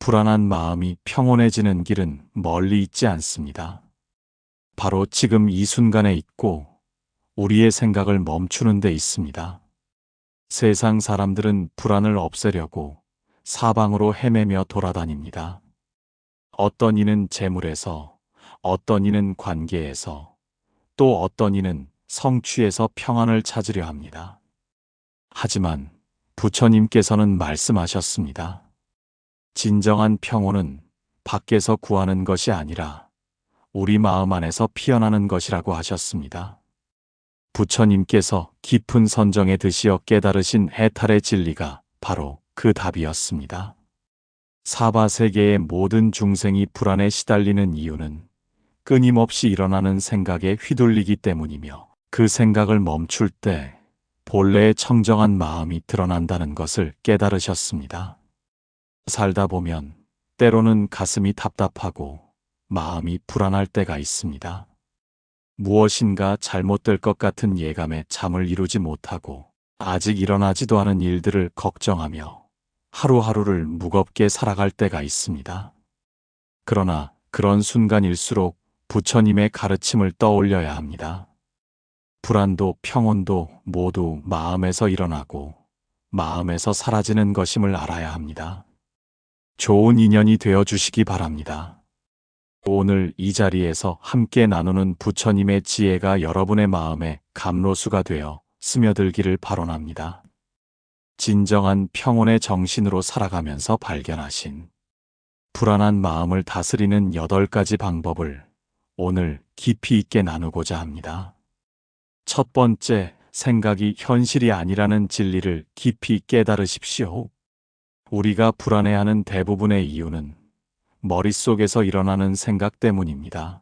불안한 마음이 평온해지는 길은 멀리 있지 않습니다. 바로 지금 이 순간에 있고 우리의 생각을 멈추는 데 있습니다. 세상 사람들은 불안을 없애려고 사방으로 헤매며 돌아다닙니다. 어떤 이는 재물에서, 어떤 이는 관계에서, 또 어떤 이는 성취에서 평안을 찾으려 합니다. 하지만 부처님께서는 말씀하셨습니다. 진정한 평온은 밖에서 구하는 것이 아니라 우리 마음 안에서 피어나는 것이라고 하셨습니다. 부처님께서 깊은 선정에 드시어 깨달으신 해탈의 진리가 바로 그 답이었습니다. 사바세계의 모든 중생이 불안에 시달리는 이유는 끊임없이 일어나는 생각에 휘둘리기 때문이며 그 생각을 멈출 때 본래의 청정한 마음이 드러난다는 것을 깨달으셨습니다. 살다 보면 때로는 가슴이 답답하고 마음이 불안할 때가 있습니다. 무엇인가 잘못될 것 같은 예감에 잠을 이루지 못하고 아직 일어나지도 않은 일들을 걱정하며 하루하루를 무겁게 살아갈 때가 있습니다. 그러나 그런 순간일수록 부처님의 가르침을 떠올려야 합니다. 불안도 평온도 모두 마음에서 일어나고 마음에서 사라지는 것임을 알아야 합니다. 좋은 인연이 되어 주시기 바랍니다. 오늘 이 자리에서 함께 나누는 부처님의 지혜가 여러분의 마음에 감로수가 되어 스며들기를 발언합니다. 진정한 평온의 정신으로 살아가면서 발견하신 불안한 마음을 다스리는 8가지 방법을 오늘 깊이 있게 나누고자 합니다. 첫 번째, 생각이 현실이 아니라는 진리를 깊이 깨달으십시오. 우리가 불안해하는 대부분의 이유는 머릿속에서 일어나는 생각 때문입니다.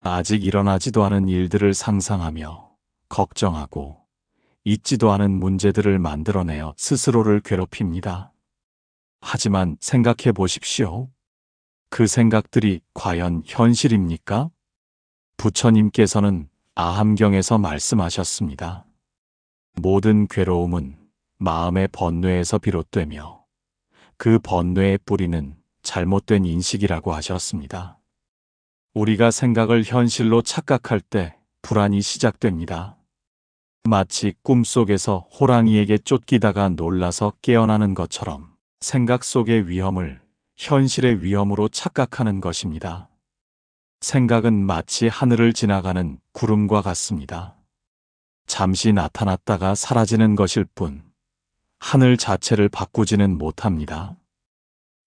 아직 일어나지도 않은 일들을 상상하며 걱정하고 있지도 않은 문제들을 만들어내어 스스로를 괴롭힙니다. 하지만 생각해 보십시오. 그 생각들이 과연 현실입니까? 부처님께서는 아함경에서 말씀하셨습니다. 모든 괴로움은 마음의 번뇌에서 비롯되며 그 번뇌의 뿌리는 잘못된 인식이라고 하셨습니다. 우리가 생각을 현실로 착각할 때 불안이 시작됩니다. 마치 꿈속에서 호랑이에게 쫓기다가 놀라서 깨어나는 것처럼 생각 속의 위험을 현실의 위험으로 착각하는 것입니다. 생각은 마치 하늘을 지나가는 구름과 같습니다. 잠시 나타났다가 사라지는 것일 뿐 하늘 자체를 바꾸지는 못합니다.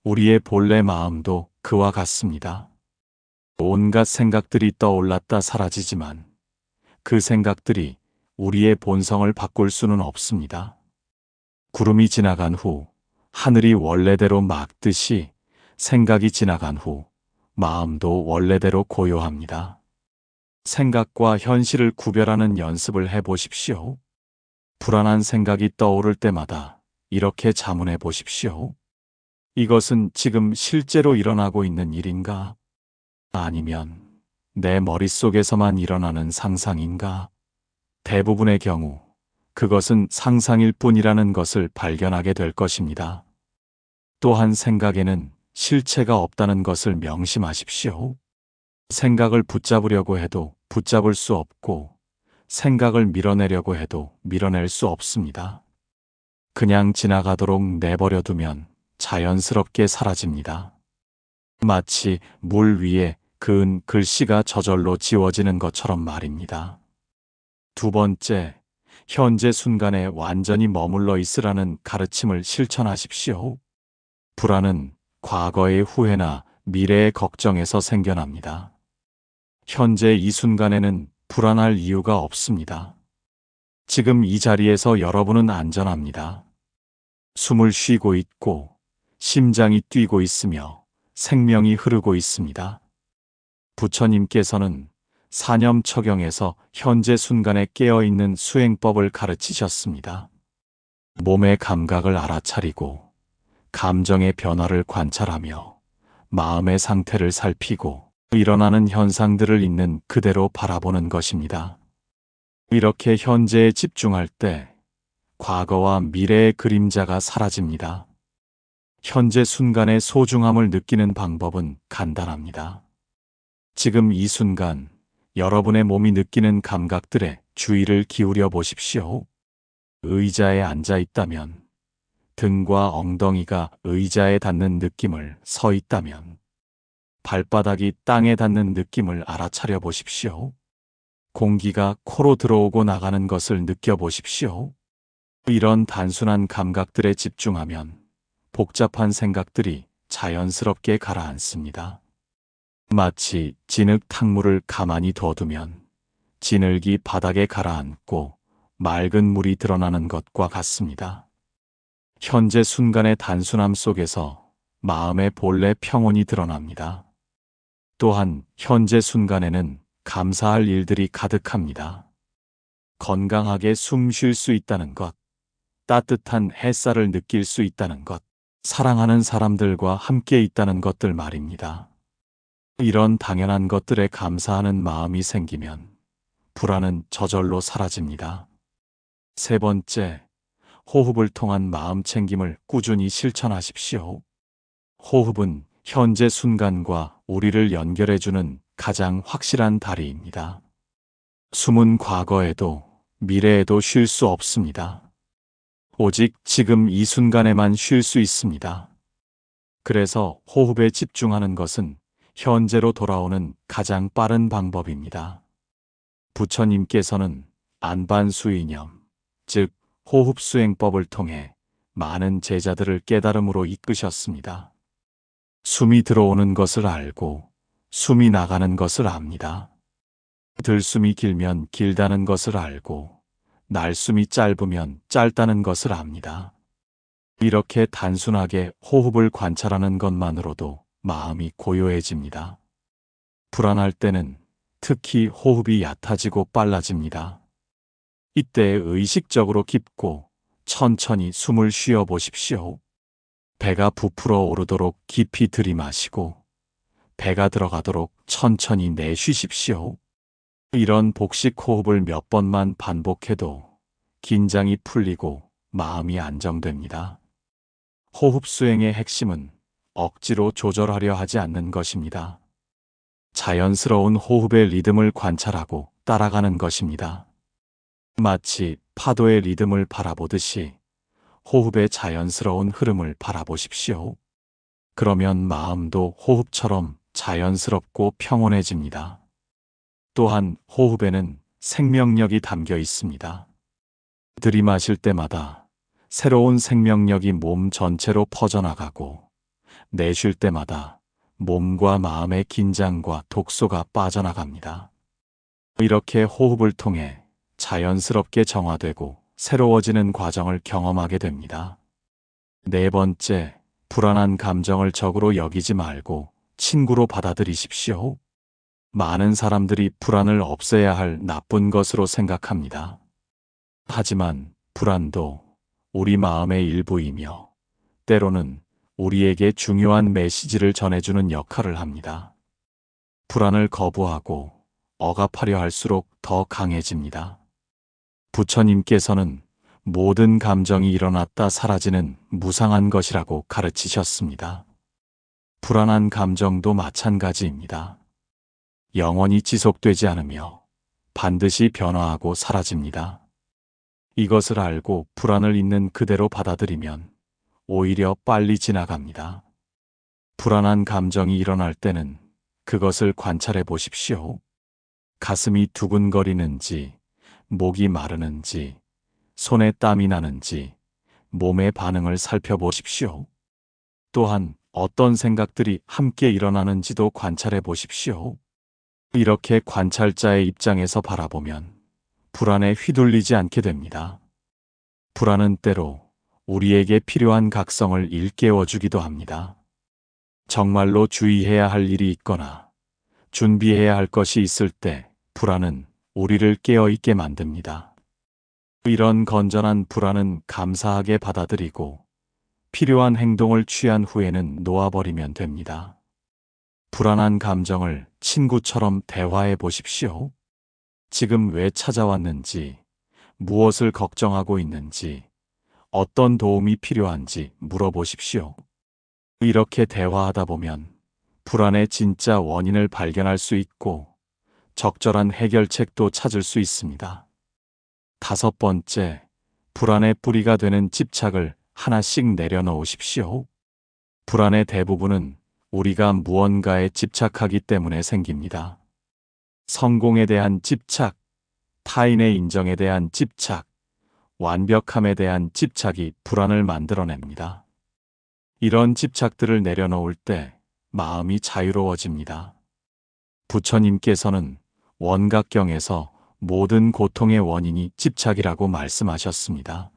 우리의 본래 마음도 그와 같습니다. 온갖 생각들이 떠올랐다 사라지지만 그 생각들이 우리의 본성을 바꿀 수는 없습니다. 구름이 지나간 후 하늘이 원래대로 막듯이 생각이 지나간 후 마음도 원래대로 고요합니다. 생각과 현실을 구별하는 연습을 해보십시오. 불안한 생각이 떠오를 때마다 이렇게 자문해 보십시오. 이것은 지금 실제로 일어나고 있는 일인가? 아니면 내 머릿속에서만 일어나는 상상인가? 대부분의 경우 그것은 상상일 뿐이라는 것을 발견하게 될 것입니다. 또한 생각에는 실체가 없다는 것을 명심하십시오. 생각을 붙잡으려고 해도 붙잡을 수 없고 생각을 밀어내려고 해도 밀어낼 수 없습니다. 그냥 지나가도록 내버려 두면 자연스럽게 사라집니다. 마치 물 위에 그은 글씨가 저절로 지워지는 것처럼 말입니다. 두 번째, 현재 순간에 완전히 머물러 있으라는 가르침을 실천하십시오. 불안은 과거의 후회나 미래의 걱정에서 생겨납니다. 현재 이 순간에는 불안할 이유가 없습니다. 지금 이 자리에서 여러분은 안전합니다. 숨을 쉬고 있고 심장이 뛰고 있으며 생명이 흐르고 있습니다. 부처님께서는 사념처경에서 현재 순간에 깨어있는 수행법을 가르치셨습니다. 몸의 감각을 알아차리고 감정의 변화를 관찰하며 마음의 상태를 살피고 일어나는 현상들을 있는 그대로 바라보는 것입니다. 이렇게 현재에 집중할 때 과거와 미래의 그림자가 사라집니다. 현재 순간의 소중함을 느끼는 방법은 간단합니다. 지금 이 순간 여러분의 몸이 느끼는 감각들에 주의를 기울여 보십시오. 의자에 앉아 있다면, 등과 엉덩이가 의자에 닿는 느낌을 서 있다면, 발바닥이 땅에 닿는 느낌을 알아차려 보십시오. 공기가 코로 들어오고 나가는 것을 느껴보십시오. 이런 단순한 감각들에 집중하면 복잡한 생각들이 자연스럽게 가라앉습니다. 마치 진흙 탕물을 가만히 둬두면 진흙이 바닥에 가라앉고 맑은 물이 드러나는 것과 같습니다. 현재 순간의 단순함 속에서 마음의 본래 평온이 드러납니다. 또한 현재 순간에는 감사할 일들이 가득합니다. 건강하게 숨 쉴 수 있다는 것, 따뜻한 햇살을 느낄 수 있다는 것, 사랑하는 사람들과 함께 있다는 것들 말입니다. 이런 당연한 것들에 감사하는 마음이 생기면 불안은 저절로 사라집니다. 세 번째, 호흡을 통한 마음 챙김을 꾸준히 실천하십시오. 호흡은 현재 순간과 우리를 연결해주는 가장 확실한 다리입니다. 숨은 과거에도 미래에도 쉴 수 없습니다. 오직 지금 이 순간에만 쉴 수 있습니다. 그래서 호흡에 집중하는 것은 현재로 돌아오는 가장 빠른 방법입니다. 부처님께서는 안반수이념, 즉 호흡수행법을 통해 많은 제자들을 깨달음으로 이끄셨습니다. 숨이 들어오는 것을 알고 숨이 나가는 것을 압니다. 들숨이 길면 길다는 것을 알고 날숨이 짧으면 짧다는 것을 압니다. 이렇게 단순하게 호흡을 관찰하는 것만으로도 마음이 고요해집니다. 불안할 때는 특히 호흡이 얕아지고 빨라집니다. 이때 의식적으로 깊고 천천히 숨을 쉬어 보십시오. 배가 부풀어 오르도록 깊이 들이마시고 배가 들어가도록 천천히 내쉬십시오. 이런 복식 호흡을 몇 번만 반복해도 긴장이 풀리고 마음이 안정됩니다. 호흡 수행의 핵심은 억지로 조절하려 하지 않는 것입니다. 자연스러운 호흡의 리듬을 관찰하고 따라가는 것입니다. 마치 파도의 리듬을 바라보듯이 호흡의 자연스러운 흐름을 바라보십시오. 그러면 마음도 호흡처럼 자연스럽고 평온해집니다. 또한 호흡에는 생명력이 담겨 있습니다. 들이마실 때마다 새로운 생명력이 몸 전체로 퍼져나가고 내쉴 때마다 몸과 마음의 긴장과 독소가 빠져나갑니다. 이렇게 호흡을 통해 자연스럽게 정화되고 새로워지는 과정을 경험하게 됩니다. 네 번째, 불안한 감정을 적으로 여기지 말고 친구로 받아들이십시오. 많은 사람들이 불안을 없애야 할 나쁜 것으로 생각합니다. 하지만 불안도 우리 마음의 일부이며 때로는 우리에게 중요한 메시지를 전해주는 역할을 합니다. 불안을 거부하고 억압하려 할수록 더 강해집니다. 부처님께서는 모든 감정이 일어났다 사라지는 무상한 것이라고 가르치셨습니다. 불안한 감정도 마찬가지입니다. 영원히 지속되지 않으며 반드시 변화하고 사라집니다. 이것을 알고 불안을 있는 그대로 받아들이면 오히려 빨리 지나갑니다. 불안한 감정이 일어날 때는 그것을 관찰해 보십시오. 가슴이 두근거리는지, 목이 마르는지, 손에 땀이 나는지, 몸의 반응을 살펴보십시오. 또한 어떤 생각들이 함께 일어나는지도 관찰해 보십시오. 이렇게 관찰자의 입장에서 바라보면 불안에 휘둘리지 않게 됩니다. 불안은 때로 우리에게 필요한 각성을 일깨워주기도 합니다. 정말로 주의해야 할 일이 있거나 준비해야 할 것이 있을 때 불안은 우리를 깨어있게 만듭니다. 이런 건전한 불안은 감사하게 받아들이고 필요한 행동을 취한 후에는 놓아버리면 됩니다. 불안한 감정을 친구처럼 대화해 보십시오. 지금 왜 찾아왔는지, 무엇을 걱정하고 있는지, 어떤 도움이 필요한지 물어보십시오. 이렇게 대화하다 보면 불안의 진짜 원인을 발견할 수 있고 적절한 해결책도 찾을 수 있습니다. 다섯 번째, 불안의 뿌리가 되는 집착을 하나씩 내려놓으십시오. 불안의 대부분은 우리가 무언가에 집착하기 때문에 생깁니다. 성공에 대한 집착, 타인의 인정에 대한 집착, 완벽함에 대한 집착이 불안을 만들어냅니다. 이런 집착들을 내려놓을 때 마음이 자유로워집니다. 부처님께서는 원각경에서 모든 고통의 원인이 집착이라고 말씀하셨습니다.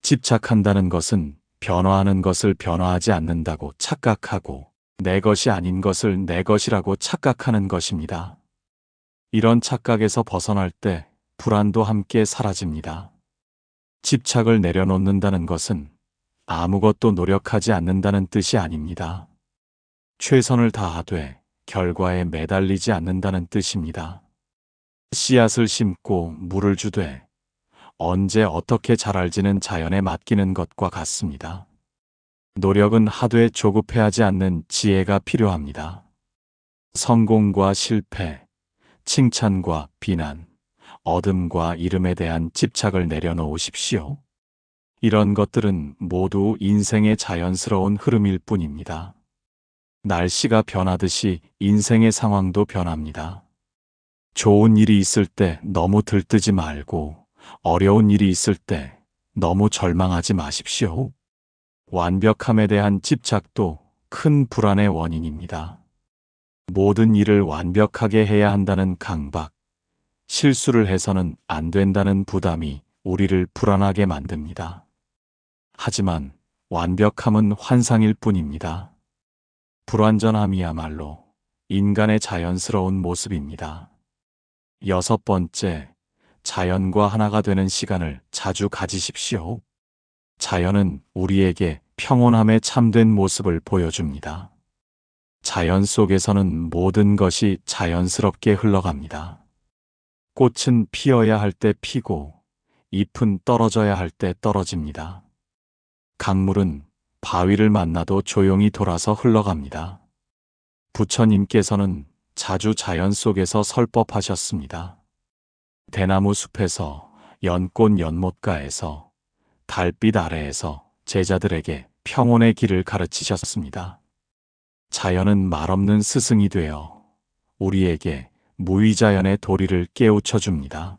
집착한다는 것은 변화하는 것을 변화하지 않는다고 착각하고 내 것이 아닌 것을 내 것이라고 착각하는 것입니다. 이런 착각에서 벗어날 때 불안도 함께 사라집니다. 집착을 내려놓는다는 것은 아무것도 노력하지 않는다는 뜻이 아닙니다. 최선을 다하되 결과에 매달리지 않는다는 뜻입니다. 씨앗을 심고 물을 주되 언제 어떻게 자랄지는 자연에 맡기는 것과 같습니다. 노력은 하되 조급해하지 않는 지혜가 필요합니다. 성공과 실패, 칭찬과 비난, 어둠과 이름에 대한 집착을 내려놓으십시오. 이런 것들은 모두 인생의 자연스러운 흐름일 뿐입니다. 날씨가 변하듯이 인생의 상황도 변합니다. 좋은 일이 있을 때 너무 들뜨지 말고 어려운 일이 있을 때 너무 절망하지 마십시오. 완벽함에 대한 집착도 큰 불안의 원인입니다. 모든 일을 완벽하게 해야 한다는 강박, 실수를 해서는 안 된다는 부담이 우리를 불안하게 만듭니다. 하지만 완벽함은 환상일 뿐입니다. 불완전함이야말로 인간의 자연스러운 모습입니다. 여섯 번째, 자연과 하나가 되는 시간을 자주 가지십시오. 자연은 우리에게 평온함의 참된 모습을 보여줍니다. 자연 속에서는 모든 것이 자연스럽게 흘러갑니다. 꽃은 피어야 할 때 피고 잎은 떨어져야 할 때 떨어집니다. 강물은 바위를 만나도 조용히 돌아서 흘러갑니다. 부처님께서는 자주 자연 속에서 설법하셨습니다. 대나무 숲에서, 연꽃 연못가에서, 달빛 아래에서 제자들에게 평온의 길을 가르치셨습니다. 자연은 말없는 스승이 되어 우리에게 무의자연의 도리를 깨우쳐 줍니다.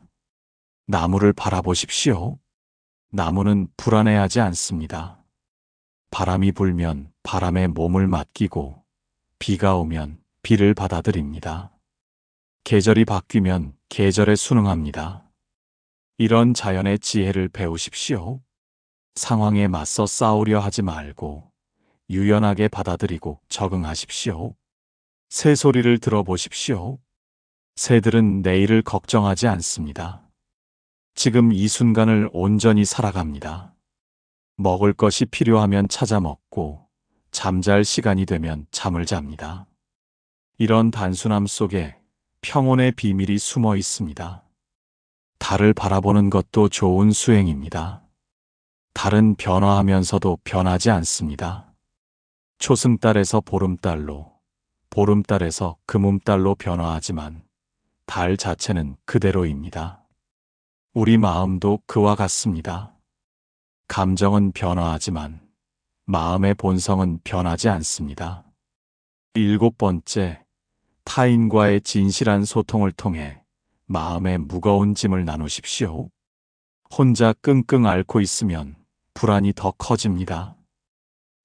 나무를 바라보십시오. 나무는 불안해하지 않습니다. 바람이 불면 바람에 몸을 맡기고 비가 오면 비를 받아들입니다. 계절이 바뀌면 계절에 순응합니다. 이런 자연의 지혜를 배우십시오. 상황에 맞서 싸우려 하지 말고 유연하게 받아들이고 적응하십시오. 새소리를 들어보십시오. 새들은 내일을 걱정하지 않습니다. 지금 이 순간을 온전히 살아갑니다. 먹을 것이 필요하면 찾아 먹고 잠잘 시간이 되면 잠을 잡니다. 이런 단순함 속에 평온의 비밀이 숨어 있습니다. 달을 바라보는 것도 좋은 수행입니다. 달은 변화하면서도 변하지 않습니다. 초승달에서 보름달로, 보름달에서 금음달로 변화하지만 달 자체는 그대로입니다. 우리 마음도 그와 같습니다. 감정은 변화하지만 마음의 본성은 변하지 않습니다. 일곱 번째, 타인과의 진실한 소통을 통해 마음의 무거운 짐을 나누십시오. 혼자 끙끙 앓고 있으면 불안이 더 커집니다.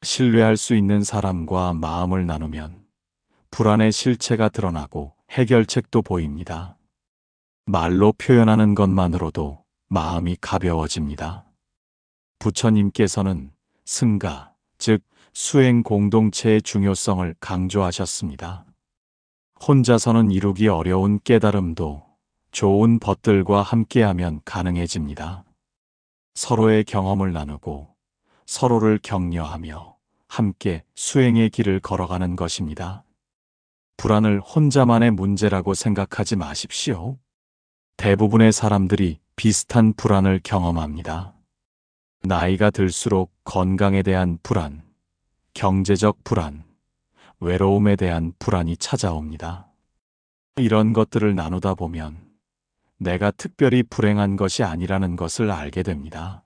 신뢰할 수 있는 사람과 마음을 나누면 불안의 실체가 드러나고 해결책도 보입니다. 말로 표현하는 것만으로도 마음이 가벼워집니다. 부처님께서는 승가, 즉 수행 공동체의 중요성을 강조하셨습니다. 혼자서는 이루기 어려운 깨달음도 좋은 벗들과 함께하면 가능해집니다. 서로의 경험을 나누고 서로를 격려하며 함께 수행의 길을 걸어가는 것입니다. 불안을 혼자만의 문제라고 생각하지 마십시오. 대부분의 사람들이 비슷한 불안을 경험합니다. 나이가 들수록 건강에 대한 불안, 경제적 불안, 외로움에 대한 불안이 찾아옵니다. 이런 것들을 나누다 보면 내가 특별히 불행한 것이 아니라는 것을 알게 됩니다.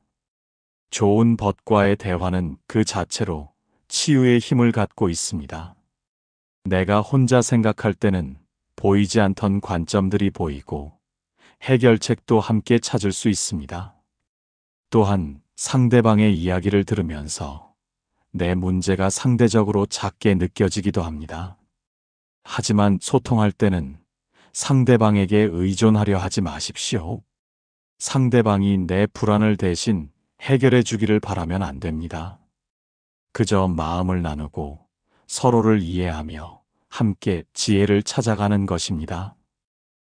좋은 벗과의 대화는 그 자체로 치유의 힘을 갖고 있습니다. 내가 혼자 생각할 때는 보이지 않던 관점들이 보이고 해결책도 함께 찾을 수 있습니다. 또한 상대방의 이야기를 들으면서 내 문제가 상대적으로 작게 느껴지기도 합니다. 하지만 소통할 때는 상대방에게 의존하려 하지 마십시오. 상대방이 내 불안을 대신 해결해 주기를 바라면 안 됩니다. 그저 마음을 나누고 서로를 이해하며 함께 지혜를 찾아가는 것입니다.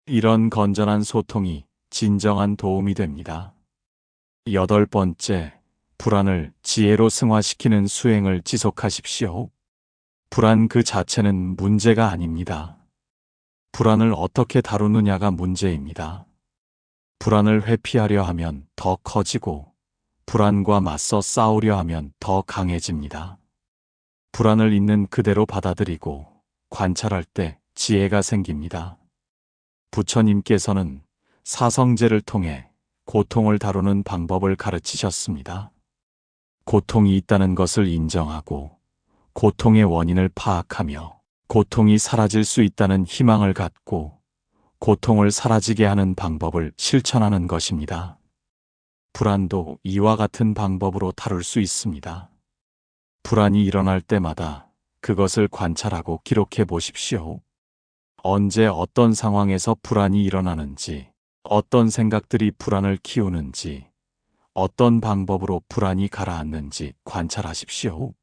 이런 건전한 소통이 진정한 도움이 됩니다. 8번째, 불안을 지혜로 승화시키는 수행을 지속하십시오. 불안 그 자체는 문제가 아닙니다. 불안을 어떻게 다루느냐가 문제입니다. 불안을 회피하려 하면 더 커지고 불안과 맞서 싸우려 하면 더 강해집니다. 불안을 있는 그대로 받아들이고 관찰할 때 지혜가 생깁니다. 부처님께서는 사성제를 통해 고통을 다루는 방법을 가르치셨습니다. 고통이 있다는 것을 인정하고 고통의 원인을 파악하며 고통이 사라질 수 있다는 희망을 갖고 고통을 사라지게 하는 방법을 실천하는 것입니다. 불안도 이와 같은 방법으로 다룰 수 있습니다. 불안이 일어날 때마다 그것을 관찰하고 기록해 보십시오. 언제 어떤 상황에서 불안이 일어나는지, 어떤 생각들이 불안을 키우는지, 어떤 방법으로 불안이 가라앉는지 관찰하십시오.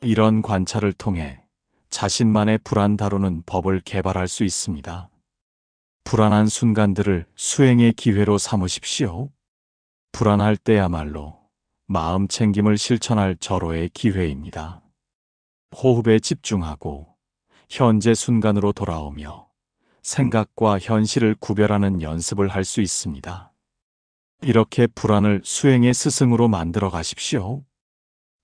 이런 관찰을 통해 자신만의 불안 다루는 법을 개발할 수 있습니다. 불안한 순간들을 수행의 기회로 삼으십시오. 불안할 때야말로 마음 챙김을 실천할 절호의 기회입니다. 호흡에 집중하고 현재 순간으로 돌아오며 생각과 현실을 구별하는 연습을 할 수 있습니다. 이렇게 불안을 수행의 스승으로 만들어 가십시오.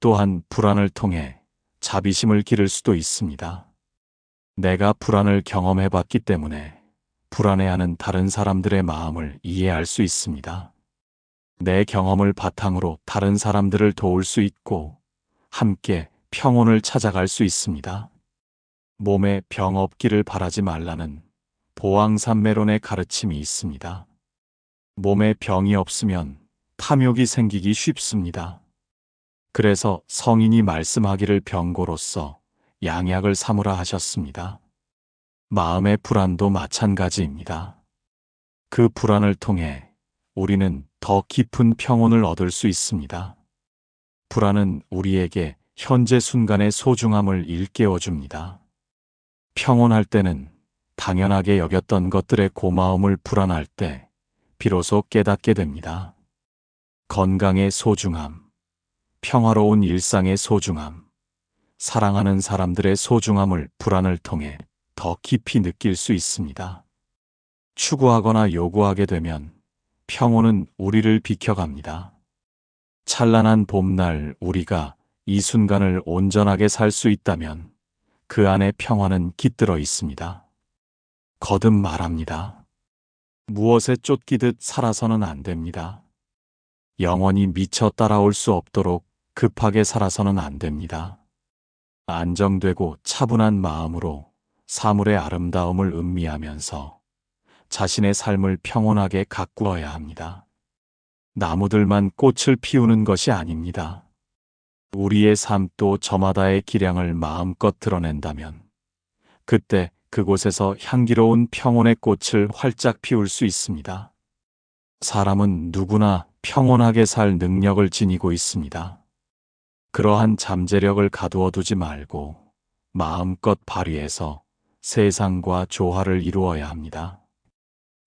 또한 불안을 통해 자비심을 기를 수도 있습니다. 내가 불안을 경험해 봤기 때문에 불안해하는 다른 사람들의 마음을 이해할 수 있습니다. 내 경험을 바탕으로 다른 사람들을 도울 수 있고 함께 평온을 찾아갈 수 있습니다. 몸에 병 없기를 바라지 말라는 보왕산매론의 가르침이 있습니다. 몸에 병이 없으면 탐욕이 생기기 쉽습니다. 그래서 성인이 말씀하기를 병고로서 양약을 삼으라 하셨습니다. 마음의 불안도 마찬가지입니다. 그 불안을 통해 우리는 더 깊은 평온을 얻을 수 있습니다. 불안은 우리에게 현재 순간의 소중함을 일깨워 줍니다. 평온할 때는 당연하게 여겼던 것들의 고마움을 불안할 때 비로소 깨닫게 됩니다. 건강의 소중함, 평화로운 일상의 소중함, 사랑하는 사람들의 소중함을 불안을 통해 더 깊이 느낄 수 있습니다. 추구하거나 요구하게 되면 평온은 우리를 비켜갑니다. 찬란한 봄날 우리가 이 순간을 온전하게 살 수 있다면 그 안에 평화는 깃들어 있습니다. 거듭 말합니다. 무엇에 쫓기듯 살아서는 안 됩니다. 영원히 미쳐 따라올 수 없도록 급하게 살아서는 안 됩니다. 안정되고 차분한 마음으로 사물의 아름다움을 음미하면서 자신의 삶을 평온하게 가꾸어야 합니다. 나무들만 꽃을 피우는 것이 아닙니다. 우리의 삶도 저마다의 기량을 마음껏 드러낸다면 그때 그곳에서 향기로운 평온의 꽃을 활짝 피울 수 있습니다. 사람은 누구나 평온하게 살 능력을 지니고 있습니다. 그러한 잠재력을 가두어 두지 말고 마음껏 발휘해서 세상과 조화를 이루어야 합니다.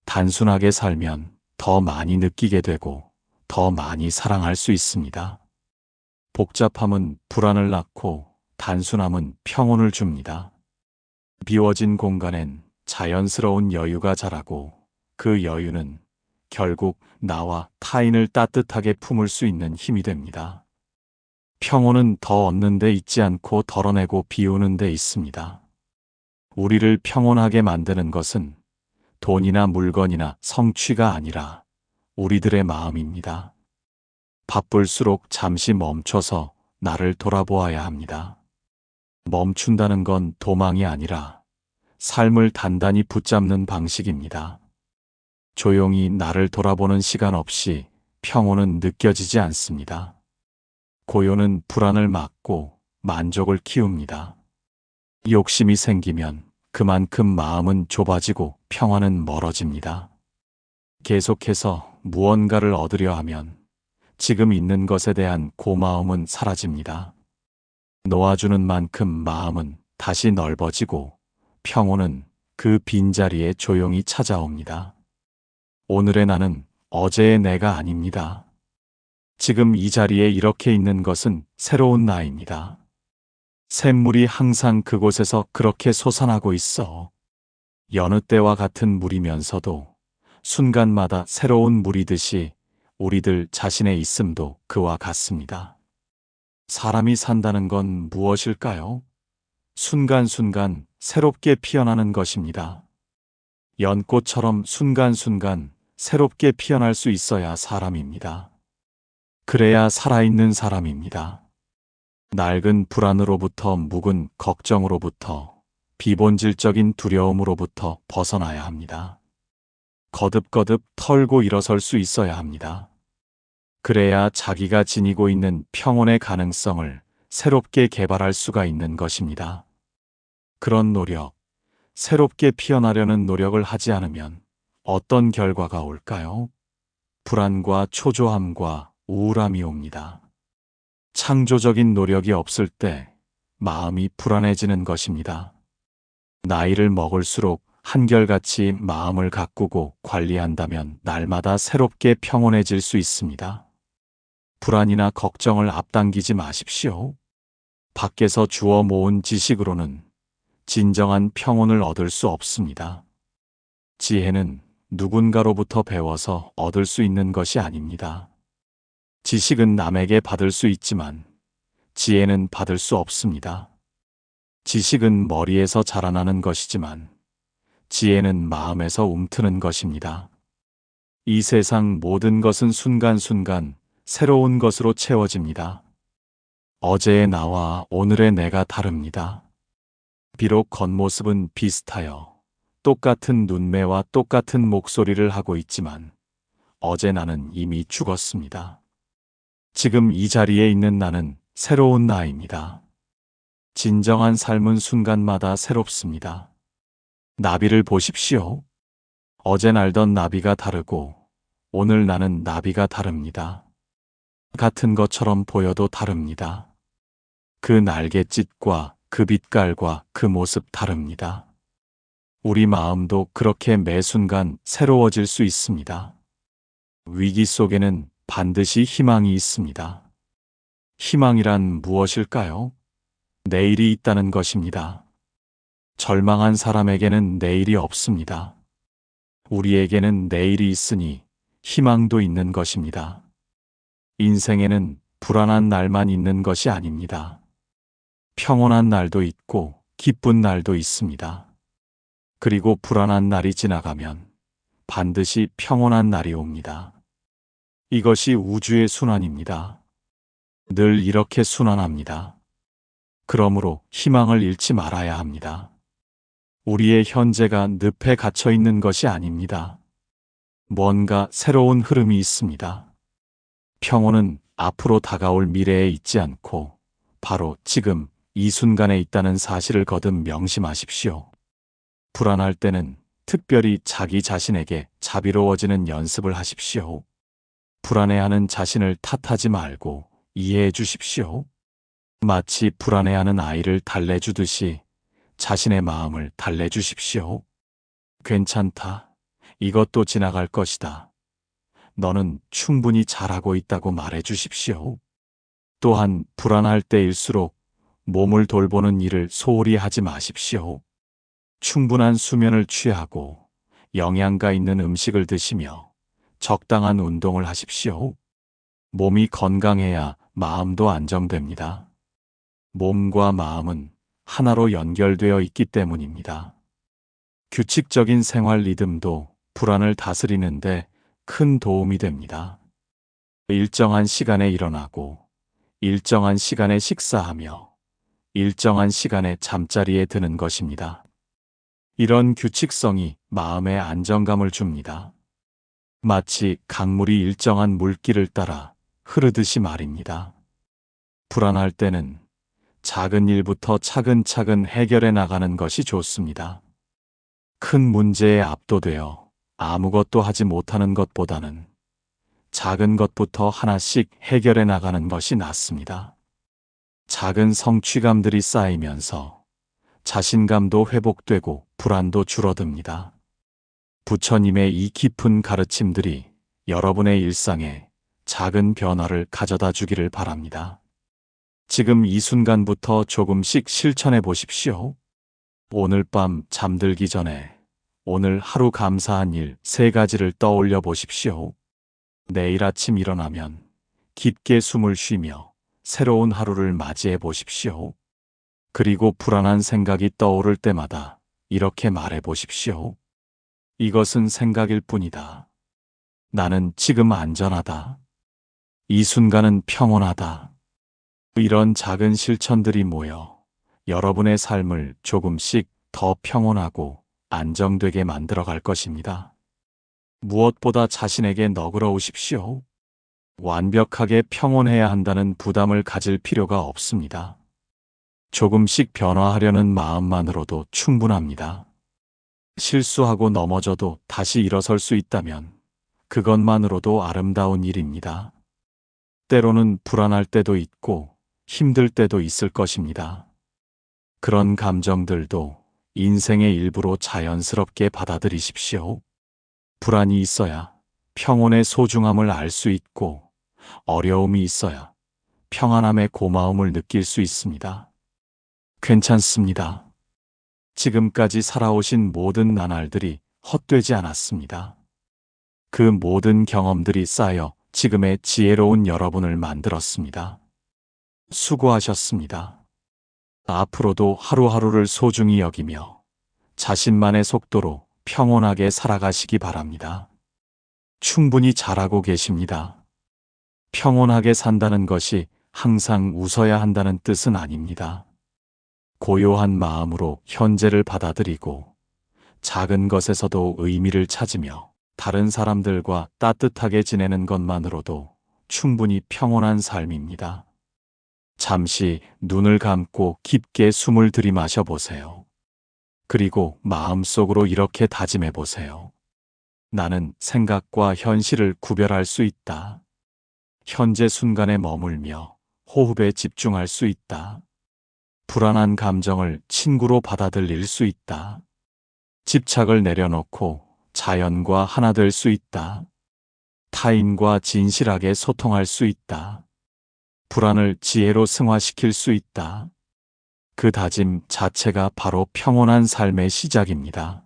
단순하게 살면 더 많이 느끼게 되고 더 많이 사랑할 수 있습니다. 복잡함은 불안을 낳고 단순함은 평온을 줍니다. 비워진 공간엔 자연스러운 여유가 자라고 그 여유는 결국 나와 타인을 따뜻하게 품을 수 있는 힘이 됩니다. 평온은 더 얻는 데 있지 않고 덜어내고 비우는 데 있습니다. 우리를 평온하게 만드는 것은 돈이나 물건이나 성취가 아니라 우리들의 마음입니다. 바쁠수록 잠시 멈춰서 나를 돌아보아야 합니다. 멈춘다는 건 도망이 아니라 삶을 단단히 붙잡는 방식입니다. 조용히 나를 돌아보는 시간 없이 평온은 느껴지지 않습니다. 고요는 불안을 막고 만족을 키웁니다. 욕심이 생기면 그만큼 마음은 좁아지고 평화는 멀어집니다. 계속해서 무언가를 얻으려 하면 지금 있는 것에 대한 고마움은 사라집니다. 놓아주는 만큼 마음은 다시 넓어지고 평온은 그 빈자리에 조용히 찾아옵니다. 오늘의 나는 어제의 내가 아닙니다. 지금 이 자리에 이렇게 있는 것은 새로운 나입니다. 샘물이 항상 그곳에서 그렇게 솟아나고 있어. 여느 때와 같은 물이면서도 순간마다 새로운 물이듯이 우리들 자신의 있음도 그와 같습니다. 사람이 산다는 건 무엇일까요? 순간순간 새롭게 피어나는 것입니다. 연꽃처럼 순간순간 새롭게 피어날 수 있어야 사람입니다. 그래야 살아있는 사람입니다. 낡은 불안으로부터 묵은 걱정으로부터 비본질적인 두려움으로부터 벗어나야 합니다. 거듭거듭 털고 일어설 수 있어야 합니다. 그래야 자기가 지니고 있는 평온의 가능성을 새롭게 개발할 수가 있는 것입니다. 그런 노력, 새롭게 피어나려는 노력을 하지 않으면 어떤 결과가 올까요? 불안과 초조함과 우울함이 옵니다. 창조적인 노력이 없을 때 마음이 불안해지는 것입니다. 나이를 먹을수록 한결같이 마음을 가꾸고 관리한다면 날마다 새롭게 평온해질 수 있습니다. 불안이나 걱정을 앞당기지 마십시오. 밖에서 주워 모은 지식으로는 진정한 평온을 얻을 수 없습니다. 지혜는 누군가로부터 배워서 얻을 수 있는 것이 아닙니다. 지식은 남에게 받을 수 있지만 지혜는 받을 수 없습니다. 지식은 머리에서 자라나는 것이지만 지혜는 마음에서 움트는 것입니다. 이 세상 모든 것은 순간순간 새로운 것으로 채워집니다. 어제의 나와 오늘의 내가 다릅니다. 비록 겉모습은 비슷하여 똑같은 눈매와 똑같은 목소리를 하고 있지만 어제 나는 이미 죽었습니다. 지금 이 자리에 있는 나는 새로운 나입니다. 진정한 삶은 순간마다 새롭습니다. 나비를 보십시오. 어제 날던 나비가 다르고 오늘 나는 나비가 다릅니다. 같은 것처럼 보여도 다릅니다. 그 날갯짓과 그 빛깔과 그 모습 다릅니다. 우리 마음도 그렇게 매 순간 새로워질 수 있습니다. 위기 속에는 반드시 희망이 있습니다. 희망이란 무엇일까요? 내일이 있다는 것입니다. 절망한 사람에게는 내일이 없습니다. 우리에게는 내일이 있으니 희망도 있는 것입니다. 인생에는 불안한 날만 있는 것이 아닙니다. 평온한 날도 있고 기쁜 날도 있습니다. 그리고 불안한 날이 지나가면 반드시 평온한 날이 옵니다. 이것이 우주의 순환입니다. 늘 이렇게 순환합니다. 그러므로 희망을 잃지 말아야 합니다. 우리의 현재가 늪에 갇혀 있는 것이 아닙니다. 뭔가 새로운 흐름이 있습니다. 평온은 앞으로 다가올 미래에 있지 않고 바로 지금 이 순간에 있다는 사실을 거듭 명심하십시오. 불안할 때는 특별히 자기 자신에게 자비로워지는 연습을 하십시오. 불안해하는 자신을 탓하지 말고 이해해 주십시오. 마치 불안해하는 아이를 달래주듯이 자신의 마음을 달래주십시오. 괜찮다. 이것도 지나갈 것이다. 너는 충분히 잘하고 있다고 말해 주십시오. 또한 불안할 때일수록 몸을 돌보는 일을 소홀히 하지 마십시오. 충분한 수면을 취하고 영양가 있는 음식을 드시며 적당한 운동을 하십시오. 몸이 건강해야 마음도 안정됩니다. 몸과 마음은 하나로 연결되어 있기 때문입니다. 규칙적인 생활 리듬도 불안을 다스리는데 큰 도움이 됩니다. 일정한 시간에 일어나고, 일정한 시간에 식사하며, 일정한 시간에 잠자리에 드는 것입니다. 이런 규칙성이 마음에 안정감을 줍니다. 마치 강물이 일정한 물길을 따라 흐르듯이 말입니다. 불안할 때는 작은 일부터 차근차근 해결해 나가는 것이 좋습니다. 큰 문제에 압도되어 아무것도 하지 못하는 것보다는 작은 것부터 하나씩 해결해 나가는 것이 낫습니다. 작은 성취감들이 쌓이면서 자신감도 회복되고 불안도 줄어듭니다. 부처님의 이 깊은 가르침들이 여러분의 일상에 작은 변화를 가져다 주기를 바랍니다. 지금 이 순간부터 조금씩 실천해 보십시오. 오늘 밤 잠들기 전에 오늘 하루 감사한 일 3가지를 떠올려 보십시오. 내일 아침 일어나면 깊게 숨을 쉬며 새로운 하루를 맞이해 보십시오. 그리고 불안한 생각이 떠오를 때마다 이렇게 말해 보십시오. 이것은 생각일 뿐이다. 나는 지금 안전하다. 이 순간은 평온하다. 이런 작은 실천들이 모여 여러분의 삶을 조금씩 더 평온하고 안정되게 만들어 갈 것입니다. 무엇보다 자신에게 너그러우십시오. 완벽하게 평온해야 한다는 부담을 가질 필요가 없습니다. 조금씩 변화하려는 마음만으로도 충분합니다. 실수하고 넘어져도 다시 일어설 수 있다면 그것만으로도 아름다운 일입니다. 때로는 불안할 때도 있고 힘들 때도 있을 것입니다. 그런 감정들도 인생의 일부로 자연스럽게 받아들이십시오. 불안이 있어야 평온의 소중함을 알 수 있고, 어려움이 있어야 평안함의 고마움을 느낄 수 있습니다. 괜찮습니다. 지금까지 살아오신 모든 나날들이 헛되지 않았습니다. 그 모든 경험들이 쌓여 지금의 지혜로운 여러분을 만들었습니다. 수고하셨습니다. 앞으로도 하루하루를 소중히 여기며 자신만의 속도로 평온하게 살아가시기 바랍니다. 충분히 잘하고 계십니다. 평온하게 산다는 것이 항상 웃어야 한다는 뜻은 아닙니다. 고요한 마음으로 현재를 받아들이고 작은 것에서도 의미를 찾으며 다른 사람들과 따뜻하게 지내는 것만으로도 충분히 평온한 삶입니다. 잠시 눈을 감고 깊게 숨을 들이마셔 보세요. 그리고 마음속으로 이렇게 다짐해 보세요. 나는 생각과 현실을 구별할 수 있다. 현재 순간에 머물며 호흡에 집중할 수 있다. 불안한 감정을 친구로 받아들일 수 있다. 집착을 내려놓고 자연과 하나 될 수 있다. 타인과 진실하게 소통할 수 있다. 불안을 지혜로 승화시킬 수 있다. 그 다짐 자체가 바로 평온한 삶의 시작입니다.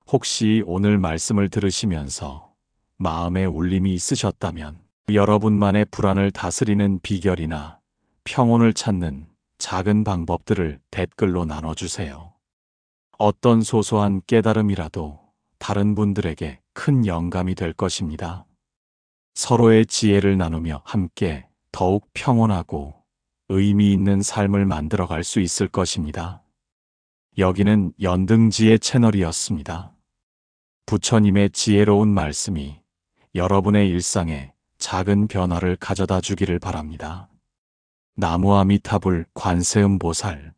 혹시 오늘 말씀을 들으시면서 마음에 울림이 있으셨다면 여러분만의 불안을 다스리는 비결이나 평온을 찾는 작은 방법들을 댓글로 나눠주세요. 어떤 소소한 깨달음이라도 다른 분들에게 큰 영감이 될 것입니다. 서로의 지혜를 나누며 함께 더욱 평온하고 의미 있는 삶을 만들어갈 수 있을 것입니다. 여기는 연등지혜 채널이었습니다. 부처님의 지혜로운 말씀이 여러분의 일상에 작은 변화를 가져다 주기를 바랍니다. 나무 아미타불 관세음보살